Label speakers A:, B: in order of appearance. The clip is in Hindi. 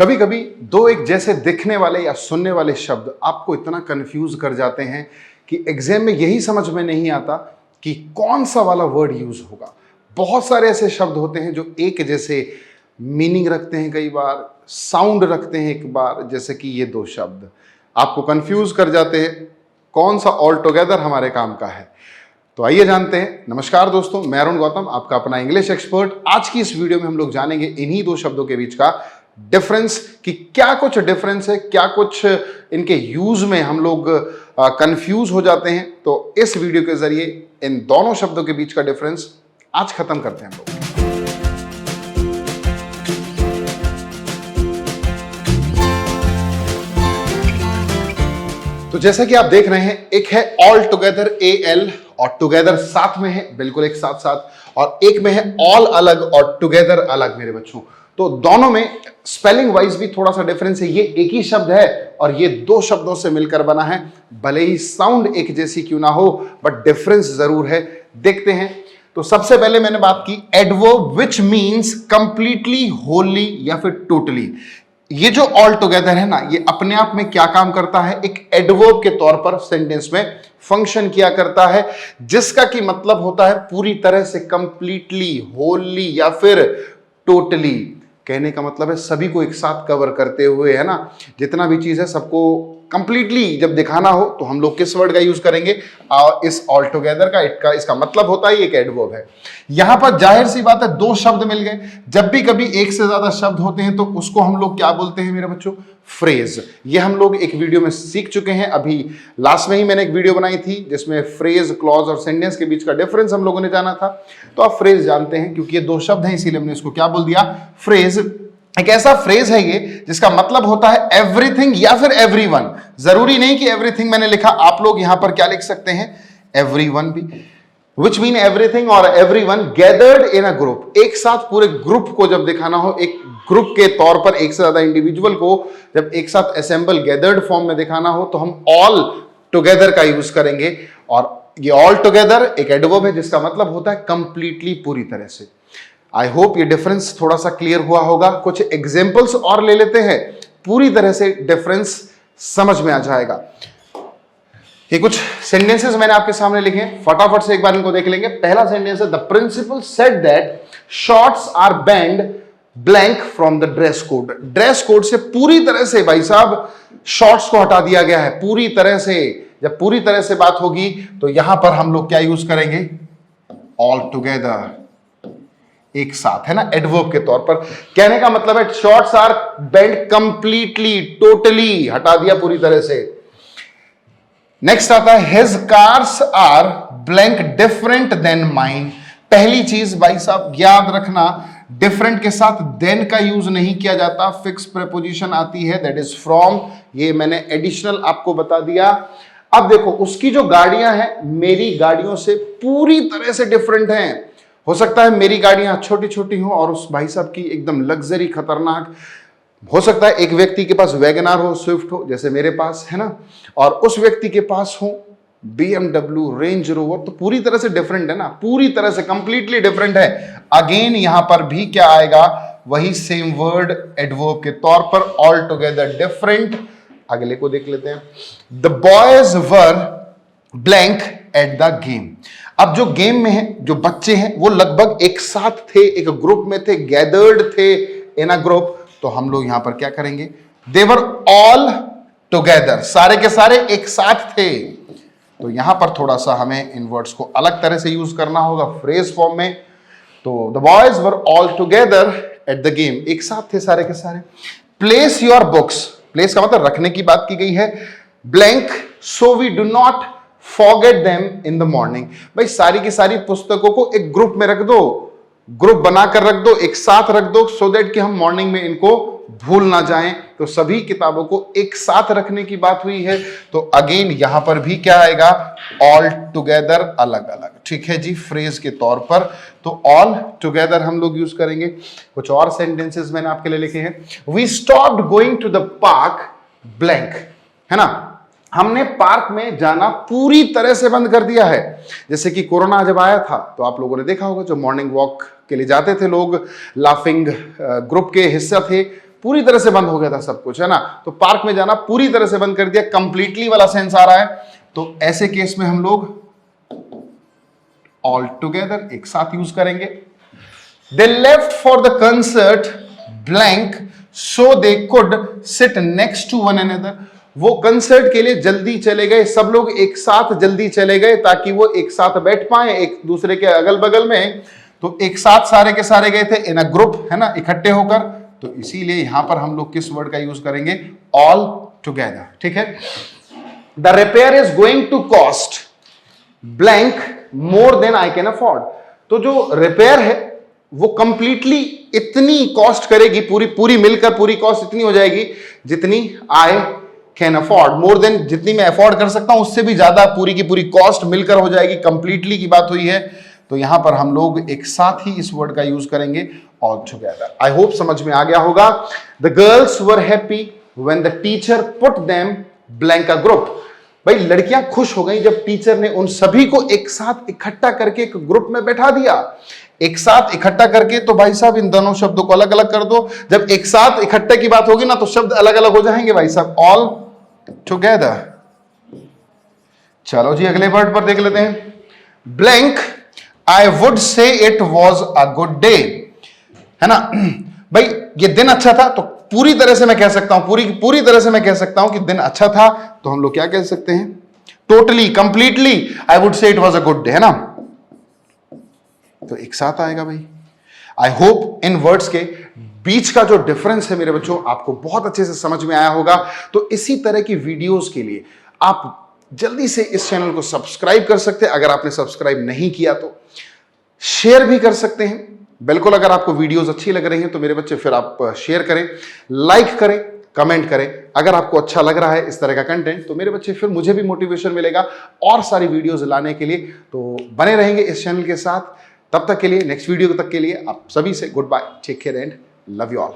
A: कभी कभी दो एक जैसे दिखने वाले या सुनने वाले शब्द आपको इतना कंफ्यूज कर जाते हैं कि एग्जाम में यही समझ में नहीं आता कि कौन सा वाला वर्ड यूज होगा। बहुत सारे ऐसे शब्द होते हैं जो एक जैसे मीनिंग रखते हैं, कई बार साउंड रखते हैं, एक बार जैसे कि ये दो शब्द आपको कंफ्यूज कर जाते हैं कौन सा ऑल टुगेदर हमारे काम का है। तो आइए जानते हैं। नमस्कार दोस्तों, मैं अरुण गौतम, आपका अपना इंग्लिश एक्सपर्ट। आज की इस वीडियो में हम लोग जानेंगे इन्हीं दो शब्दों के बीच का डिफरेंस कि क्या कुछ डिफरेंस है, क्या कुछ इनके यूज में हम लोग कंफ्यूज हो जाते हैं। तो इस वीडियो के जरिए इन दोनों शब्दों के बीच का डिफरेंस आज खत्म करते हैं हम लोग। तो जैसा कि आप देख रहे हैं, एक है ऑल टुगेदर AL और टुगेदर साथ में है, बिल्कुल एक साथ साथ, और एक में है ऑल अलग और टुगेदर अलग मेरे बच्चों। तो दोनों में स्पेलिंग वाइज भी थोड़ा सा डिफरेंस है। ये एक ही शब्द है और ये दो शब्दों से मिलकर बना है। भले ही साउंड एक जैसी क्यों ना हो, बट डिफरेंस जरूर है। देखते हैं। तो सबसे पहले मैंने बात की adverb which means completely, Holi या फिर टोटली। ये जो ऑल टुगेदर है ना, ये अपने आप में क्या काम करता है, एक एडवर्ब के तौर पर सेंटेंस में फंक्शन किया करता है, जिसका कि मतलब होता है पूरी तरह से, कंप्लीटली, होली या फिर टोटली। कहने का मतलब है सभी को एक साथ कवर करते हुए, है ना, जितना भी चीज है सबको कंप्लीटली जब दिखाना हो तो हम लोग किस वर्ड का यूज करेंगे, इस ऑल टुगेदर का। इसका मतलब होता है एक एडवर्ब है। यहां पर जाहिर सी बात है दो शब्द मिल गए। जब भी कभी एक से ज्यादा शब्द होते हैं तो उसको हम लोग क्या बोलते हैं मेरे बच्चों, फ्रेज। ये हम लोग एक वीडियो में सीख चुके हैं। अभी लास्ट में ही मैंने एक वीडियो बनाई थी जिसमें फ्रेज, क्लॉज और सेंटेंस के बीच का डिफरेंस हम लोगों ने जाना था। तो आप फ्रेज जानते हैं क्योंकि ये दो शब्द हैं, इसीलिए हमने इसको क्या बोल दिया, फ्रेज। एक ऐसा फ्रेज है ये जिसका मतलब होता है एवरीथिंग या फिर एवरीवन। जरूरी नहीं कि एवरीथिंग मैंने लिखा, आप लोग यहां पर क्या लिख सकते हैं, एवरीवन भी, विच मीन एवरीथिंग और everyone gathered in a group. एक साथ पूरे ग्रुप को जब दिखाना हो, एक ग्रुप के तौर पर एक से ज्यादा इंडिविजुअल को जब एक साथ असेंबल, गैदर्ड फॉर्म में दिखाना हो तो हम ऑल टुगेदर का यूज करेंगे। और ये ऑल टुगेदर एक एडवर्ब है जिसका मतलब होता है कंप्लीटली, पूरी तरह से। आई होप ये डिफरेंस थोड़ा सा क्लियर हुआ होगा। कुछ एग्जाम्पल्स और ले लेते हैं, पूरी तरह से डिफरेंस समझ में आ जाएगा। ये कुछ सेंटेंसेस मैंने आपके सामने लिखे हैं, फटाफट से एक बार इनको देख लेंगे। पहला सेंटेंस है, the principal said that shorts are banned blank from the dress code. Dress code से पूरी तरह से भाई साहब शॉर्ट्स को हटा दिया गया है, पूरी तरह से। जब पूरी तरह से बात होगी तो यहां पर हम लोग क्या यूज करेंगे, ऑल टुगेदर, एक साथ, है ना, एडवर्ब के तौर पर। कहने का मतलब है shorts are banned completely, totally, हटा दिया पूरी तरह से। नेक्स्ट आता है, his cars are blank different than mine. पहली चीज भाई साहब याद रखना, डिफरेंट के साथ देन का यूज नहीं किया जाता, फिक्स प्रीपोजिशन आती है, दैट इज फ्रॉम। ये मैंने एडिशनल आपको बता दिया। अब देखो, उसकी जो गाड़ियां हैं मेरी गाड़ियों से पूरी तरह से डिफरेंट हैं। हो सकता है मेरी गाड़ियां छोटी छोटी हो और उस भाई साहब की एकदम लग्जरी, खतरनाक। हो सकता है एक व्यक्ति के पास वैगनआर हो, स्विफ्ट हो, जैसे मेरे पास, है ना, और उस व्यक्ति के पास हो BMW, रेंज रोवर। तो पूरी तरह से डिफरेंट है ना, पूरी तरह से कंप्लीटली डिफरेंट है। अगेन यहां पर भी क्या आएगा, वही सेम वर्ड एडवर्ब के तौर पर, ऑल टुगेदर डिफरेंट। अगले को देख लेते हैं, the boys were blank at the game. अब जो गेम में है, जो बच्चे हैं वो लगभग एक साथ थे, एक ग्रुप में थे, गैदर्ड थे इन अ ग्रुप। तो हम लोग यहां पर क्या करेंगे, दे वर ऑल टुगेदर, सारे के सारे एक साथ थे। तो यहां पर थोड़ा सा हमें इन वर्ड्स को अलग तरह से यूज करना होगा फ्रेज फॉर्म में। तो the boys were all together at the game, एक साथ थे सारे के सारे। प्लेस योर बुक्स, प्लेस का मतलब रखने की बात की गई है, blank so we do not forget them in the morning. भाई सारी की सारी पुस्तकों को एक ग्रुप में रख दो, ग्रुप बनाकर रख दो, एक साथ रख दो, सो दैट कि हम मॉर्निंग में इनको भूल ना जाएं। तो सभी किताबों को एक साथ रखने की बात हुई है। तो अगेन यहां पर भी क्या आएगा, ऑल टुगेदर, अलग अलग, ठीक है जी, फ्रेज के तौर पर। तो ऑल टुगेदर हम लोग यूज करेंगे। कुछ और सेंटेंसेस मैंने आपके लिए लिखे हैं, we stopped going to the park blank, है ना, हमने पार्क में जाना पूरी तरह से बंद कर दिया है। जैसे कि कोरोना जब आया था तो आप लोगों ने देखा होगा, जो मॉर्निंग वॉक के लिए जाते थे लोग, लाफिंग ग्रुप के हिस्सा थे, पूरी तरह से बंद हो गया था सब कुछ, है ना। तो पार्क में जाना पूरी तरह से बंद कर दिया, कंप्लीटली वाला सेंस आ रहा है। तो ऐसे केस में हम लोग ऑल टुगेदर एक साथ यूज करेंगे। They left for the concert blank so they could sit next to one another. वो कंसर्ट के लिए जल्दी चले गए, सब लोग एक साथ जल्दी चले गए ताकि वो एक साथ बैठ पाए एक दूसरे के अगल बगल में। तो एक साथ सारे के सारे गए थे इन अ ग्रुप, है ना, इकट्ठे होकर। तो इसीलिए यहां पर हम लोग किस वर्ड का यूज करेंगे, ऑल टुगेदर, ठीक है। The repair is going to cost blank more than I can afford. तो जो रिपेयर है वो कंप्लीटली इतनी कॉस्ट करेगी, पूरी मिलकर पूरी कॉस्ट इतनी हो जाएगी जितनी आई कैन अफोर्ड, मोर देन जितनी मैं अफोर्ड कर सकता हूं उससे भी ज्यादा पूरी की पूरी कॉस्ट मिलकर हो जाएगी, कंप्लीटली की बात हुई है। तो यहां पर हम लोग एक साथ ही इस वर्ड का यूज करेंगे ऑल टुगेदर। आई होप समझ में आ गया होगा। The girls were happy when the teacher put them blank a group. भाई लड़कियां खुश हो गई जब टीचर ने उन सभी को एक साथ इकट्ठा करके एक ग्रुप में बैठा दिया। एक साथ इकट्ठा करके, तो भाई साहब इन दोनों शब्दों को अलग अलग कर दो। जब एक साथ इकट्ठे की बात होगी ना तो शब्द अलग अलग हो जाएंगे भाई साहब, ऑल टुगेदर। चलो जी अगले वर्ड पर देख लेते हैं। Blank I would say it was a good day, है ना। भाई ये दिन अच्छा था, तो पूरी तरह से मैं कह सकता हूं, पूरी तरह से मैं कह सकता हूं कि दिन अच्छा था। तो हम लोग क्या कह सकते हैं, totally completely I would say it was a good day, है ना। तो एक साथ आएगा भाई। आई होप इन वर्ड्स के बीच का जो डिफरेंस है मेरे बच्चों आपको बहुत अच्छे से समझ में आया होगा। तो इसी तरह की वीडियोस के लिए आप जल्दी से इस चैनल को सब्सक्राइब कर सकते हैं। अगर आपने सब्सक्राइब नहीं किया तो शेयर भी कर सकते हैं। बिल्कुल, अगर आपको वीडियोस अच्छी लग रही हैं तो मेरे बच्चे फिर आप शेयर करें, लाइक करें, कमेंट करें। अगर आपको अच्छा लग रहा है इस तरह का कंटेंट तो मेरे बच्चे फिर मुझे भी मोटिवेशन मिलेगा और सारी वीडियोस लाने के लिए। तो बने रहेंगे इस चैनल के साथ। तब तक के लिए, नेक्स्ट वीडियो तक के लिए आप सभी से good bye, take care and love you all.